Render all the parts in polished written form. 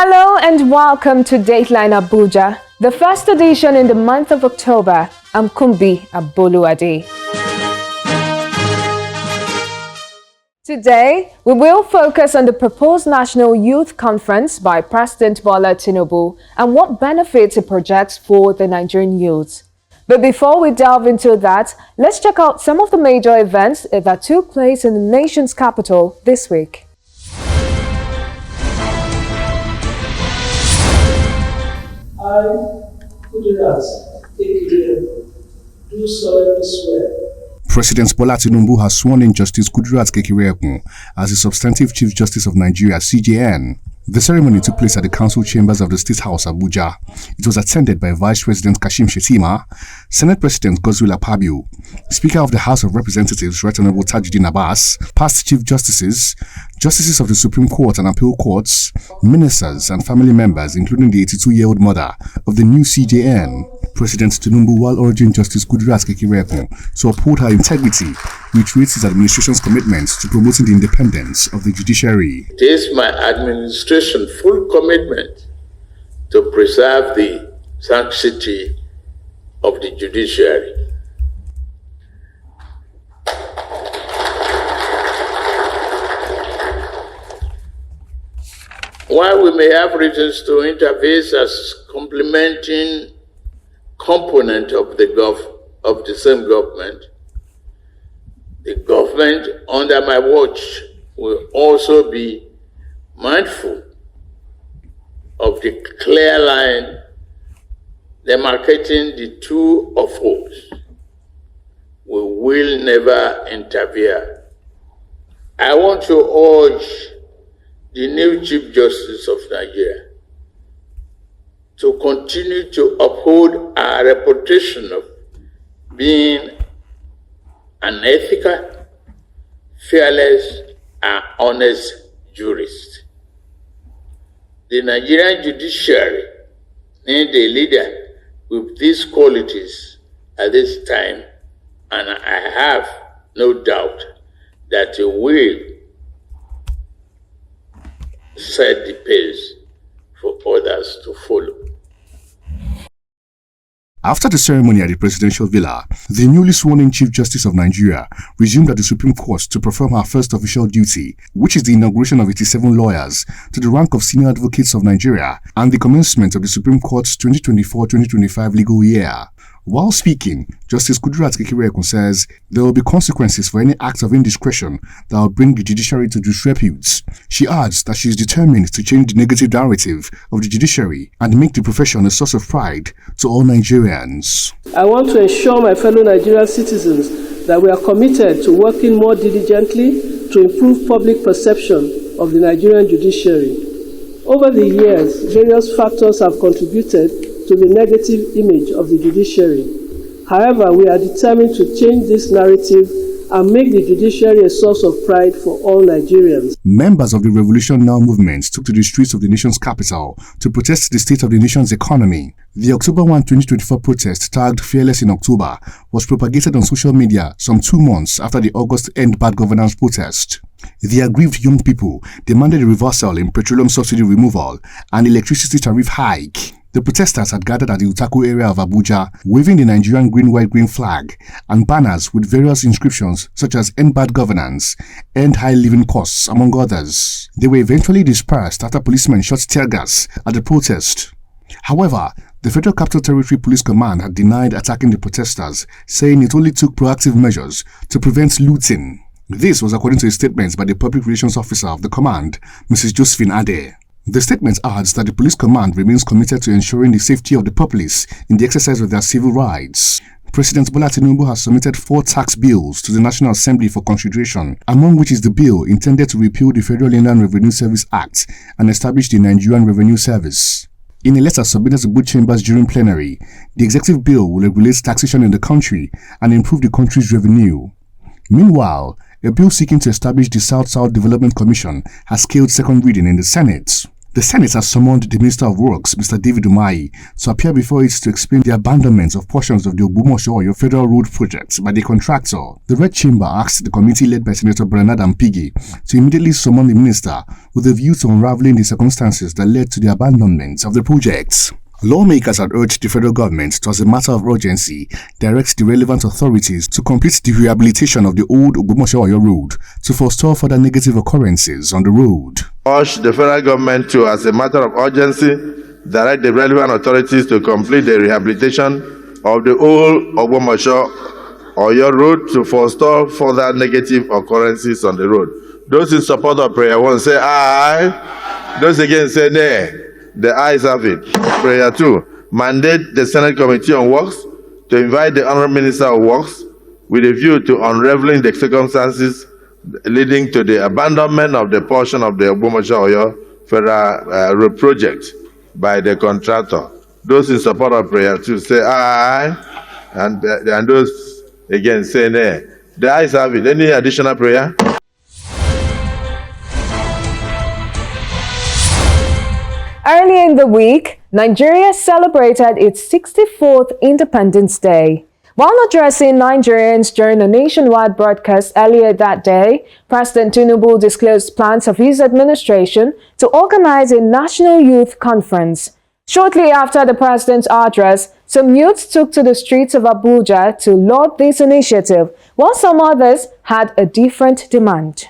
Hello and welcome to Dateline Abuja, the first edition in the month of October. I'm Kumbi Aboluade. Today, we will focus on the proposed National Youth Conference by President Bola Tinubu and what benefits it projects for the Nigerian youth. But before we delve into that, let's check out some of the major events that took place in the nation's capital this week. I, Kudirat, do solemnly swear. President Bola Tinubu has sworn in Justice Kudirat Kekereekun as the substantive Chief Justice of Nigeria, CJN. The ceremony took place at the council chambers of the State House, Abuja. It was attended by Vice President Kashim Shettima, Senate President Godswill Akpabio, Speaker of the House of Representatives, Right Honorable Tajuddin Abbas, past Chief Justices, Justices of the Supreme Court and Appeal Courts, ministers and family members, including the 82-year-old mother of the new CJN. President Tinubu, while urging Justice Kudirat Kekereekun to uphold her integrity, reiterates his administration's commitment to promoting the independence of the judiciary. It is my administration's full commitment to preserve the sanctity of the judiciary. While we may have reasons to interface as complementing component of the same government, the government under my watch will also be mindful of the clear line demarcating the two of us. We will never interfere. I want to urge the new Chief Justice of Nigeria to continue to uphold our reputation of being an ethical, fearless, and honest jurist. The Nigerian judiciary needs a leader with these qualities at this time, and I have no doubt that he will set the pace for others to follow. After the ceremony at the presidential villa, the newly sworn-in Chief Justice of Nigeria resumed at the Supreme Court to perform her first official duty, which is the inauguration of 87 lawyers to the rank of Senior Advocates of Nigeria and the commencement of the Supreme Court's 2024-2025 legal year. While speaking, Justice Kudirat Kekereekun says there will be consequences for any acts of indiscretion that will bring the judiciary to disrepute. She adds that she is determined to change the negative narrative of the judiciary and make the profession a source of pride to all Nigerians. I want to assure my fellow Nigerian citizens that we are committed to working more diligently to improve public perception of the Nigerian judiciary. Over the years, various factors have contributed to the negative image of the judiciary. However, we are determined to change this narrative and make the judiciary a source of pride for all Nigerians. Members of the Revolution Now movement took to the streets of the nation's capital to protest the state of the nation's economy. The October 1, 2024 protest, tagged Fearless in October, was propagated on social media some 2 months after the August End Bad Governance protest. The aggrieved young people demanded a reversal in petroleum subsidy removal and electricity tariff hike. The protesters had gathered at the Utaku area of Abuja, waving the Nigerian green, white, green flag and banners with various inscriptions such as End Bad Governance, End High Living Costs, among others. They were eventually dispersed after policemen shot tear gas at the protest. However, the Federal Capital Territory Police Command had denied attacking the protesters, saying it only took proactive measures to prevent looting. This was according to a statement by the Public Relations Officer of the command, Mrs. Josephine Ade. The statement adds that the police command remains committed to ensuring the safety of the populace in the exercise of their civil rights. President Bola Tinubu has submitted 4 tax bills to the National Assembly for consideration, among which is the bill intended to repeal the Federal Inland Revenue Service Act and establish the Nigerian Revenue Service. In a letter submitted to both chambers during plenary, the executive bill will regulate taxation in the country and improve the country's revenue. Meanwhile, a bill seeking to establish the South-South Development Commission has scaled second reading in the Senate. The Senate has summoned the Minister of Works, Mr. David Umahi, to appear before it to explain the abandonment of portions of the Ogbomoso-Oyo Federal Road project by the contractor. The Red Chamber asked the committee led by Senator Bernard Ampigi to immediately summon the minister with a view to unraveling the circumstances that led to the abandonment of the project. Lawmakers had urged the federal government to, as a matter of urgency, direct the relevant authorities to complete the rehabilitation of the old Ogbomoso-Oyo Road to forestall further negative occurrences on the road. Urge the federal government to, as a matter of urgency, direct the relevant authorities to complete the rehabilitation of the old Ogbomoso-Oyo Road to forestall further negative occurrences on the road. Those in support of prayer 1 say aye. Those against say nay. The ayes have it. Prayer 2. Mandate the Senate Committee on Works to invite the Honorable Minister of Works with a view to unraveling the circumstances leading to the abandonment of the portion of the Ogbomoso-Oyo Federal Road project by the contractor. Those in support of prayer 2 say aye, and those against say nay. The ayes have it. Any additional prayer? Earlier in the week, Nigeria celebrated its 64th Independence Day. While addressing Nigerians during a nationwide broadcast earlier that day, President Tinubu disclosed plans of his administration to organize a national youth conference. Shortly after the president's address, some youths took to the streets of Abuja to laud this initiative, while some others had a different demand.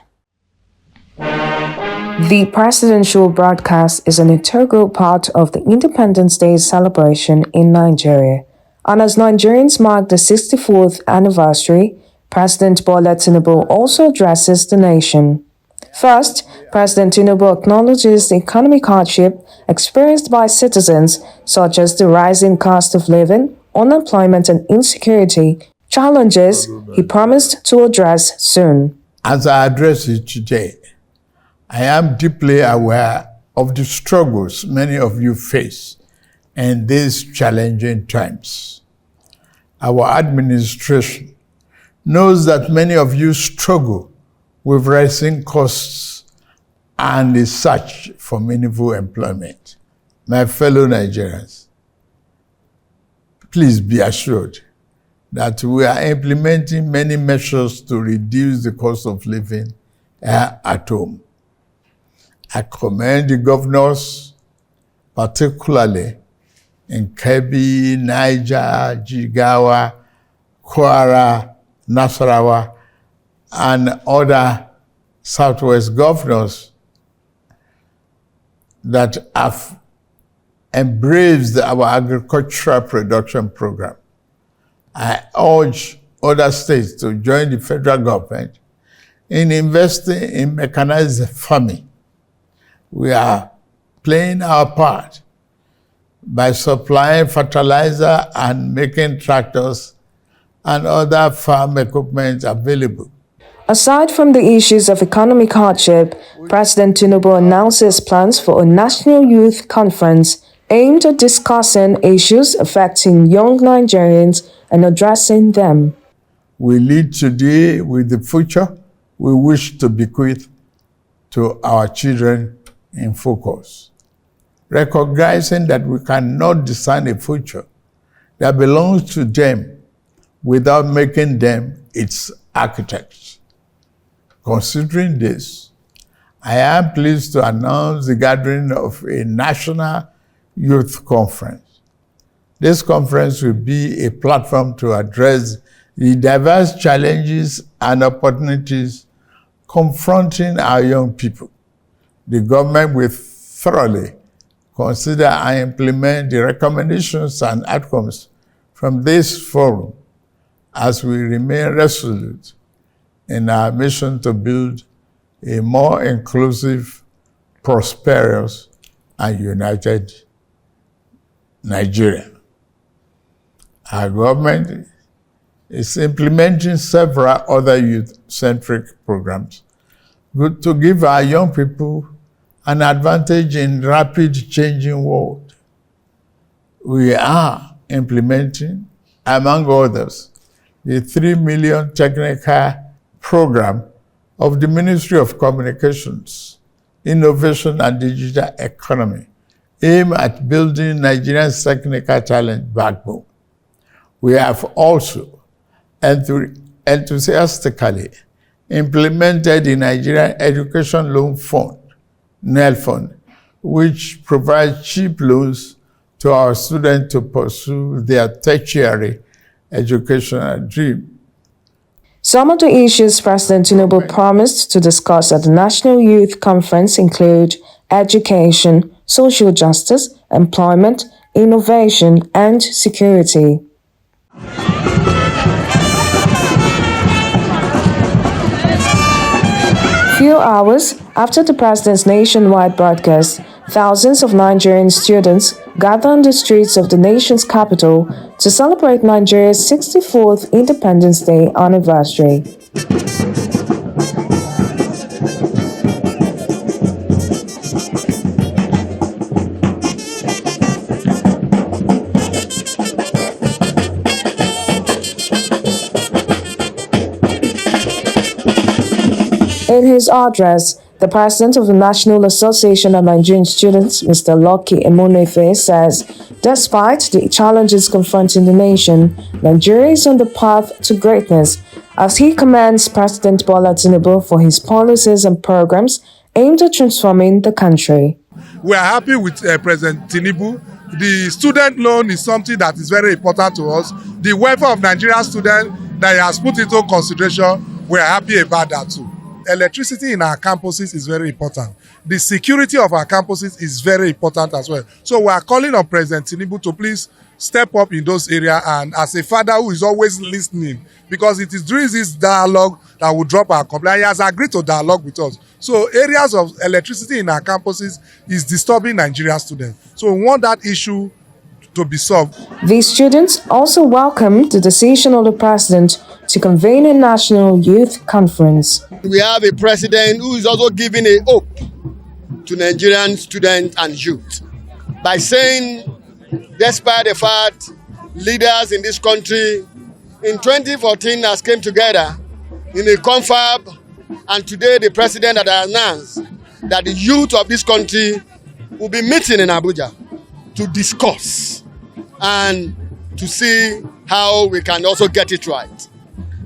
The presidential broadcast is an integral part of the Independence Day celebration in Nigeria. And as Nigerians mark the 64th anniversary, President Bola Tinubu also addresses the nation. First, President Tinubu acknowledges the economic hardship experienced by citizens, such as the rising cost of living, unemployment, and insecurity, challenges he promised to address soon. As I address you today, I am deeply aware of the struggles many of you face in these challenging times. Our administration knows that many of you struggle with rising costs and the search for meaningful employment. My fellow Nigerians, please be assured that we are implementing many measures to reduce the cost of living at home. I commend the governors, particularly in Kebbi, Niger, Jigawa, Kwara, Nasarawa, and other Southwest governors that have embraced our agricultural production program. I urge other states to join the federal government in investing in mechanized farming. We are playing our part by supplying fertilizer and making tractors and other farm equipment available. Aside from the issues of economic hardship, President Tinubu announces plans for a national youth conference aimed at discussing issues affecting young Nigerians and addressing them. We lead today with the future we wish to bequeath to our children in focus, recognizing that we cannot design a future that belongs to them without making them its architects. Considering this, I am pleased to announce the gathering of a national youth conference. This conference will be a platform to address the diverse challenges and opportunities confronting our young people. The government will thoroughly consider and implement the recommendations and outcomes from this forum as we remain resolute in our mission to build a more inclusive, prosperous, and united Nigeria. Our government is implementing several other youth-centric programs to give our young people an advantage in rapid changing world. We are implementing, among others, the 3 million technical program of the Ministry of Communications innovation, and digital economy, aimed at building Nigeria's technical talent backbone. We have also enthusiastically implemented the Nigerian Education Loan Fund, NEL Fund, which provides cheap loans to our students to pursue their tertiary educational dream. Some of the issues President Tinubu promised to discuss at the National Youth Conference include education, social justice, employment, innovation, and security. Few hours after the president's nationwide broadcast, thousands of Nigerian students gather on the streets of the nation's capital to celebrate Nigeria's 64th Independence Day anniversary. In his address, the president of the National Association of Nigerian Students, Mr. Lucky Emunefe, says, despite the challenges confronting the nation, Nigeria is on the path to greatness, as he commends President Bola Tinubu for his policies and programs aimed at transforming the country. We are happy with President Tinubu. The student loan is something that is very important to us. The welfare of Nigerian students that he has put into consideration, we are happy about that too. Electricity in our campuses is very important. The security of our campuses is very important as well. So we are calling on President Tinubu to please step up in those areas, and as a father who is always listening, because it is during this dialogue that will drop our complaint. He has agreed to dialogue with us. So areas of electricity in our campuses is disturbing Nigerian students. So we want that issue to be solved. These students also welcomed the decision of the president to convene a national youth conference. We have a president who is also giving a hope to Nigerian students and youth by saying, despite the fact leaders in this country in 2014 has came together in a confab, and today the president had announced that the youth of this country will be meeting in Abuja to discuss and to see how we can also get it right.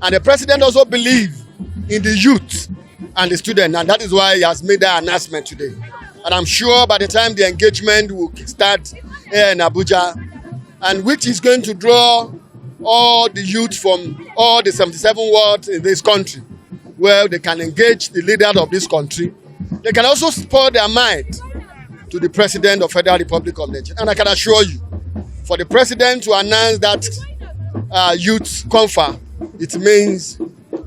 And the president also believes in the youth and the student, and that is why he has made that announcement today. And I'm sure by the time the engagement will start here in Abuja, and which is going to draw all the youth from all the 77 wards in this country, where they can engage the leaders of this country. They can also pour their mind to the President of Federal Republic of Nigeria. And I can assure you, for the President to announce that youth conference, it means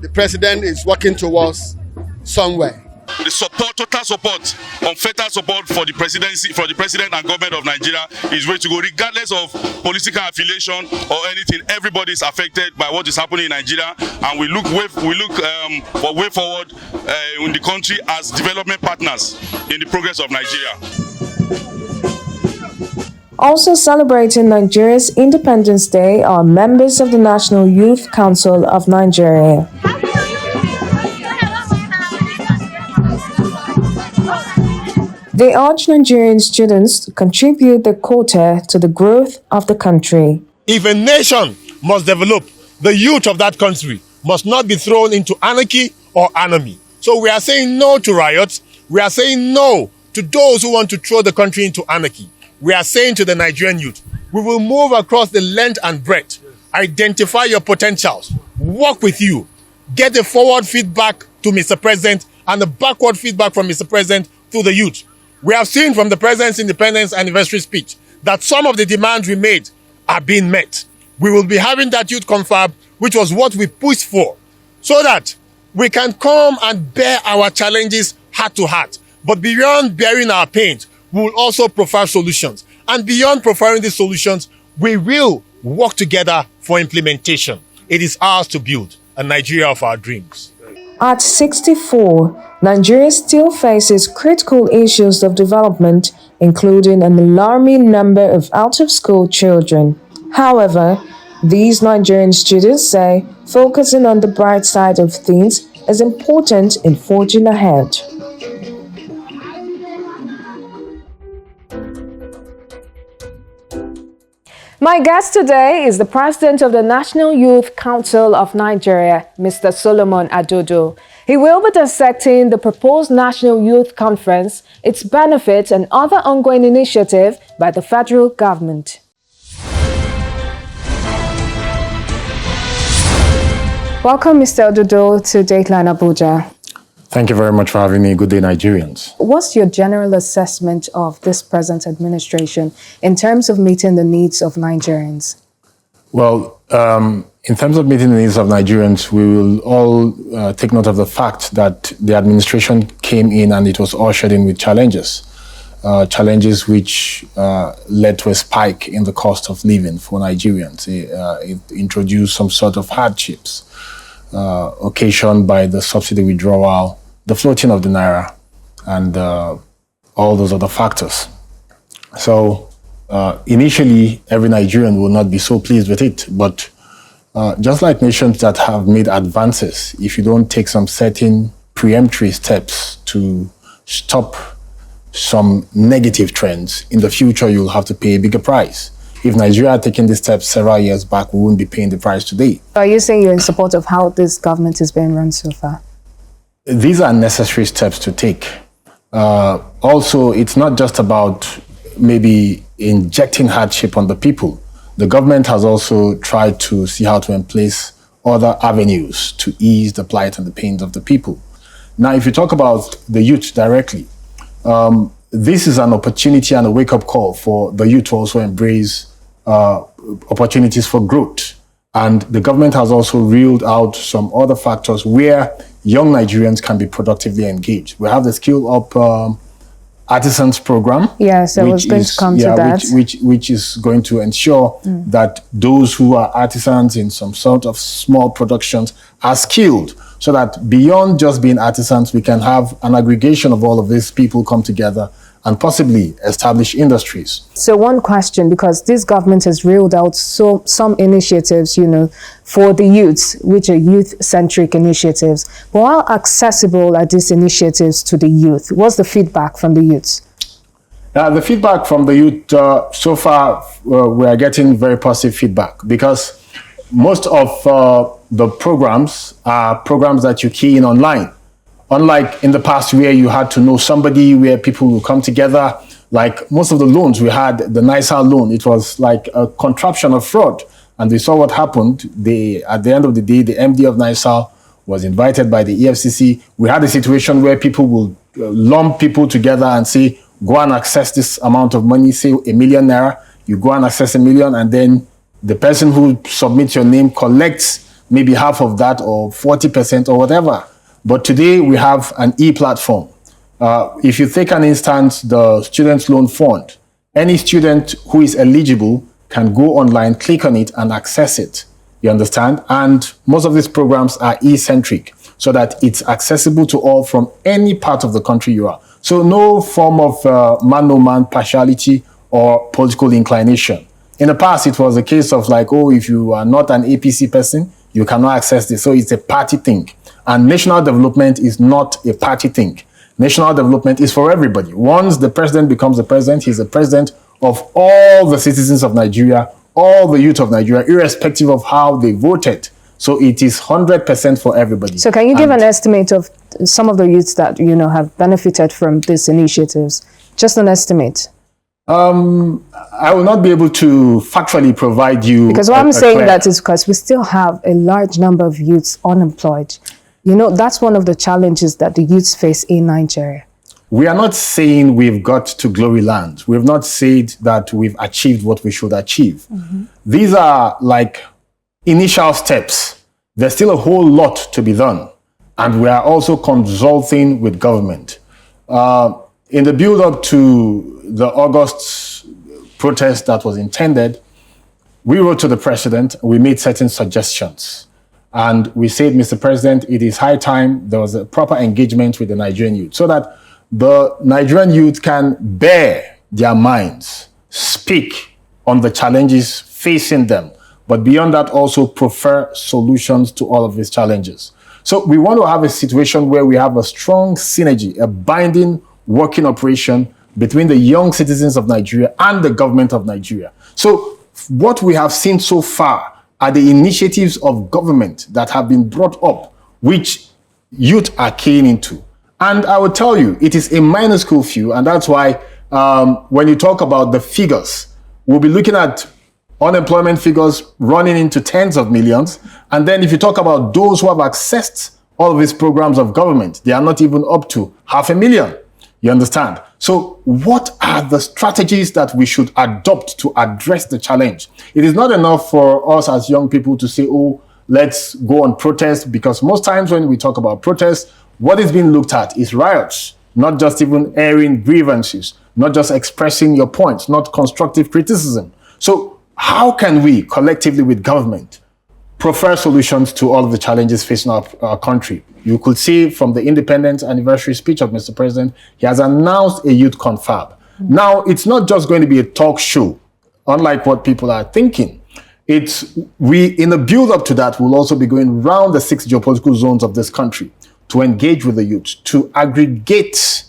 the President is working towards somewhere. The support, total support, unfettered support for the presidency, for the President and government of Nigeria is way to go, regardless of political affiliation or anything. Everybody is affected by what is happening in Nigeria, and we look for way forward in the country as development partners in the progress of Nigeria. Also celebrating Nigeria's Independence Day are members of the National Youth Council of Nigeria. They urge Nigerian students to contribute their quota to the growth of the country. If a nation must develop, the youth of that country must not be thrown into anarchy or enemy. So we are saying no to riots. We are saying no to those who want to throw the country into anarchy. We are saying to the Nigerian youth, we will move across the length and breadth, identify your potentials, work with you, get the forward feedback to Mr. President and the backward feedback from Mr. President to the youth. We have seen from the President's Independence Anniversary speech that some of the demands we made are being met. We will be having that youth confab, which was what we pushed for, so that we can come and bear our challenges heart to heart. But beyond bearing our pains, we will also provide solutions. And beyond providing these solutions, we will work together for implementation. It is ours to build a Nigeria of our dreams. At 64, Nigeria still faces critical issues of development, including an alarming number of out-of-school children. However, these Nigerian students say focusing on the bright side of things is important in forging ahead. My guest today is the President of the National Youth Council of Nigeria, Mr. Solomon Adodo. He will be dissecting the proposed National Youth Conference, its benefits, and other ongoing initiatives by the federal government. Welcome, Mr. Adodo, to Dateline Abuja. Thank you very much for having me. Good day, Nigerians. What's your general assessment of this present administration in terms of meeting the needs of Nigerians? Well, in terms of meeting the needs of Nigerians, we will all take note of the fact that the administration came in and it was ushered in with challenges. Challenges which led to a spike in the cost of living for Nigerians. It introduced some sort of hardships occasioned by the subsidy withdrawal, the floating of the naira, and all those other factors. So initially, every Nigerian will not be so pleased with it, but just like nations that have made advances, if you don't take some certain preemptory steps to stop some negative trends, in the future you'll have to pay a bigger price. If Nigeria had taken these steps several years back, we wouldn't be paying the price today. Are you saying you're in support of how this government is being run so far? These are necessary steps to take. Also, it's not just about maybe injecting hardship on the people. The government has also tried to see how to place other avenues to ease the plight and the pains of the people. Now, if you talk about the youth directly, this is an opportunity and a wake-up call for the youth to also embrace opportunities for growth. And the government has also ruled out some other factors where young Nigerians can be productively engaged. We have the Skill Up Artisans program. Yes, I was going to come to that. Which is going to ensure that those who are artisans in some sort of small productions are skilled, so that beyond just being artisans, we can have an aggregation of all of these people come together and possibly establish industries. So one question, because this government has rolled out some initiatives, for the youths, which are youth-centric initiatives. But how accessible are these initiatives to the youth? What's the feedback from the youths? The feedback from the youth, so far, we are getting very positive feedback, because most of the programs are programs that you key in online. Unlike in the past where you had to know somebody, where people will come together, like most of the loans we had, the NYCN loan, it was like a contraption of fraud. And we saw what happened. At the end of the day, the MD of NYCN was invited by the EFCC. We had a situation where people will lump people together and say, go and access this amount of money, say ₦1 million. You go and access ₦1 million, and then the person who submits your name collects maybe half of that or 40% or whatever. But today we have an e-platform. If you take an instance, the Student Loan Fund, any student who is eligible can go online, click on it, and access it. You understand? And most of these programs are e-centric, so that it's accessible to all from any part of the country you are. So no form of man-no-man partiality or political inclination. In the past, it was a case of like, oh, if you are not an APC person, you cannot access this. So it's a party thing. And national development is not a party thing. National development is for everybody. Once the president becomes the president, he's the president of all the citizens of Nigeria, all the youth of Nigeria, irrespective of how they voted. So it is 100% for everybody. So can you give an estimate of some of the youths that, have benefited from these initiatives? Just an estimate. I will not be able to factually provide you. Because what I'm saying that is because we still have a large number of youths unemployed. That's one of the challenges that the youths face in Nigeria. We are not saying we've got to glory land. We've not said that we've achieved what we should achieve. These are like initial steps. There's still a whole lot to be done. And we are also consulting with government. In the build-up to the August protest that was intended, we wrote to the president, we made certain suggestions. And we said, Mr. President, it is high time there was a proper engagement with the Nigerian youth, so that the Nigerian youth can bear their minds, speak on the challenges facing them, but beyond that also prefer solutions to all of these challenges. So we want to have a situation where we have a strong synergy, a binding working operation between the young citizens of Nigeria and the government of Nigeria. So what we have seen so far are the initiatives of government that have been brought up, which youth are keen into. And I will tell you, it is a minuscule few, and that's why when you talk about the figures, we'll be looking at unemployment figures running into tens of millions. And then if you talk about those who have accessed all of these programs of government, they are not even up to 500,000. You understand? So what are the strategies that we should adopt to address the challenge? It is not enough for us as young people to say, oh, let's go on protest, because most times when we talk about protest, what is being looked at is riots, not just even airing grievances, not just expressing your points, not constructive criticism. So how can we collectively with government prefer solutions to all of the challenges facing our country? You could see from the independence anniversary speech of Mr. President, he has announced a youth confab. Now, it's not just going to be a talk show, unlike what people are thinking. In the build up to that, we'll also be going around the 6 geopolitical zones of this country to engage with the youth, to aggregate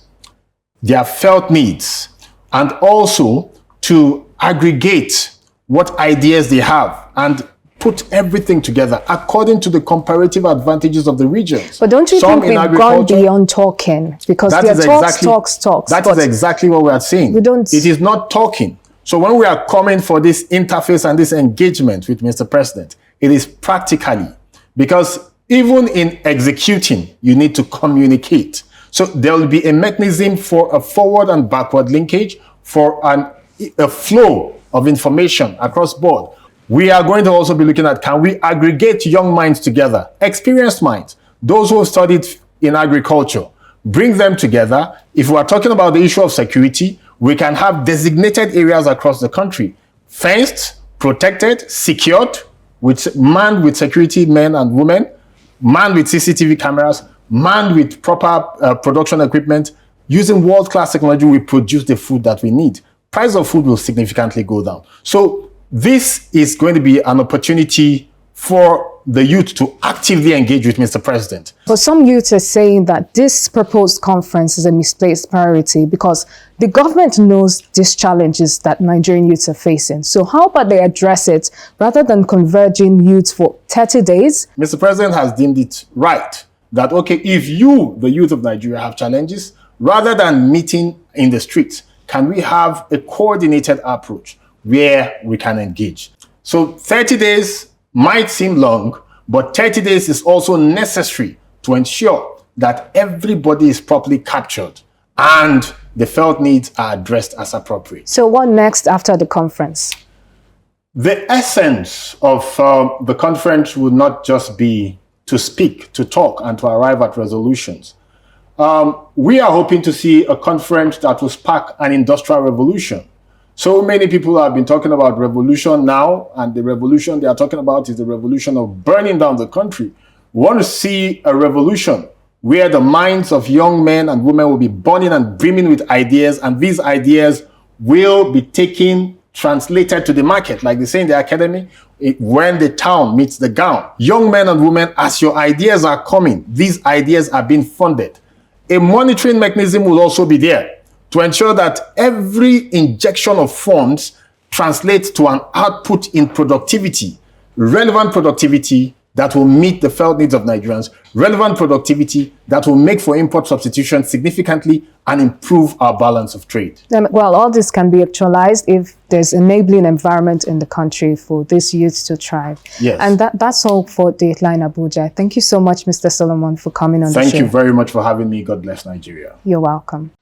their felt needs, and also to aggregate what ideas they have and put everything together according to the comparative advantages of the regions. But don't you think we've gone beyond talking? Because there are talks. That is exactly what we are saying. It is not talking. So when we are coming for this interface and this engagement with Mr. President, it is practically, because even in executing, you need to communicate. So there will be a mechanism for a forward and backward linkage, for a flow of information across board. We are going to also be looking at, can we aggregate young minds together, experienced minds, those who have studied in agriculture, bring them together. If we are talking about the issue of security, we can have designated areas across the country, fenced, protected, secured, manned with security men and women, manned with CCTV cameras, manned with proper production equipment. Using world-class technology, we produce the food that we need. Price of food will significantly go down. So this is going to be an opportunity for the youth to actively engage with Mr. President. But some youth are saying that this proposed conference is a misplaced priority because the government knows these challenges that Nigerian youths are facing. So how about they address it rather than converging youth for 30 days? Mr. President has deemed it right that, okay, if you, the youth of Nigeria, have challenges, rather than meeting in the streets, can we have a coordinated approach where we can engage? So 30 days might seem long, but 30 days is also necessary to ensure that everybody is properly captured and the felt needs are addressed as appropriate. So what next after the conference? The essence of the conference would not just be to speak, to talk, and to arrive at resolutions. We are hoping to see a conference that will spark an industrial revolution. So many people have been talking about revolution now, and the revolution they are talking about is the revolution of burning down the country. We want to see a revolution where the minds of young men and women will be burning and brimming with ideas, and these ideas will be translated to the market. Like they say in the academy, when the town meets the gown. Young men and women, as your ideas are coming, these ideas are being funded. A monitoring mechanism will also be there to ensure that every injection of funds translates to an output in productivity, relevant productivity that will meet the felt needs of Nigerians, relevant productivity that will make for import substitution significantly and improve our balance of trade. Well, all this can be actualized if there's enabling environment in the country for these youths to thrive. Yes. And that's all for Dateline Abuja. Thank you so much, Mr. Solomon, for coming on the show. Thank you very much for having me. God bless Nigeria. You're welcome.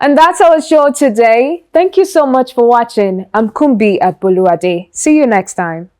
And that's our show today. Thank you so much for watching. I'm Kumbi at Buluade. See you next time.